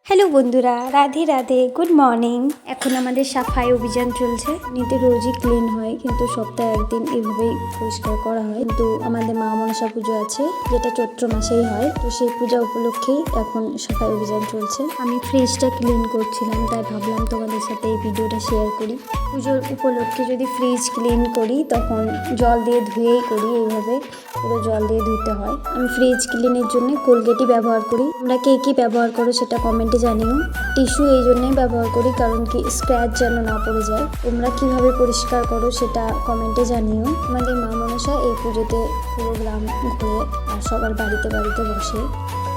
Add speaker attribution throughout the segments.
Speaker 1: Hello বন্ধুরা, Radhe Radhe, good morning. এখন আমাদের সাফাই অভিযান চলছে। এমনিতে রোজই ক্লিন হয়, কিন্তু সপ্তাহে একদিন এভাবেই পরিষ্কার করা হয়। কিন্তু আমাদের মা মনসা পুজো আছে, যেটা চৈত্র মাসেই হয়, তো সেই পূজা উপলক্ষেই এখন সাফাই অভিযান চলছে। আমি ফ্রিজটা ক্লিন করছিলাম, তাই ভাবলাম তোমাদের সাথে এই ভিডিওটা শেয়ার করি। পুজোর উপলক্ষে যদি ফ্রিজ ক্লিন করি তখন জল দিয়ে ধুয়েই করি, এইভাবে পুরো জল দিয়ে ধুতে হয়। আমি ফ্রিজ ক্লিনের জন্য কোলগেটই ব্যবহার করি। তোমরা কে কি ব্যবহার করো সেটা কমেন্টে জানিও। টিস্যু এই জন্যই ব্যবহার করি কারণ কি স্ক্র্যাচ যেন না পড়ে যায়। তোমরা কিভাবে পরিষ্কার করো সেটা কমেন্টে জানিও। আমাদের মা মনসা এই পুজোতে পুরো গ্রাম ঘুরে আর সবার বাড়িতে বাড়িতে বসে।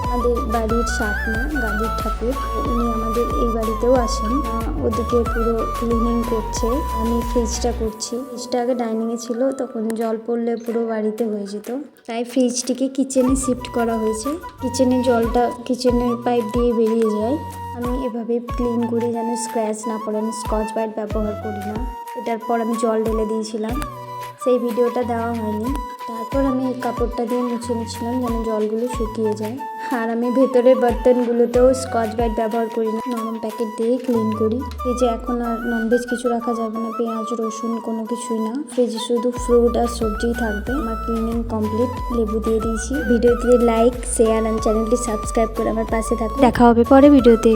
Speaker 1: আমাদের বাড়ির সাতমা গাদির ঠাকুর, উনি আমাদের এই বাড়িতেও আসেন। ওদিকে পুরো ক্লিনিং করছে, আমি ফ্রিজটা করছি। ফ্রিজটা আগে ডাইনিংয়ে ছিল, তখন জল পড়লে পুরো বাড়িতে হয়ে যেত, তাই ফ্রিজটিকে কিচেনে শিফট করা হয়েছে। কিচেনে জলটা কিচেনের পাইপ দিয়ে বেরিয়ে যায়। আমি এভাবে ক্লিন করি যেন স্ক্র্যাচ না পড়ে। আমি স্কচ ব্রাইট ব্যবহার করি না। এটার পর আমি জল ঢেলে দিয়েছিলাম, সেই ভিডিওটা দেওয়া হয়নি। তারপর আমি এই কাপড়টা দিয়ে মুছে নিচ্ছিলাম যেন জলগুলো শুকিয়ে যায়। আর আমি ভেতরের বর্তনগুলোতেও স্কচ ব্রাইট ব্যবহার করি না, নরম প্যাকেট দিয়েই ক্লিন করি। ফ্রিজে এখন আর ননভেজ কিছু রাখা যাবে না, পেঁয়াজ রসুন কোনো কিছুই না। ফ্রিজে শুধু ফ্রুট আর সবজিই থাকবে। আমার ক্লিনিং কমপ্লিট, লেবু দিয়ে দিয়েছি। ভিডিওতে লাইক, শেয়ার আর চ্যানেলটি সাবস্ক্রাইব করে আমার পাশে থাকুন। দেখা হবে পরে ভিডিওতে।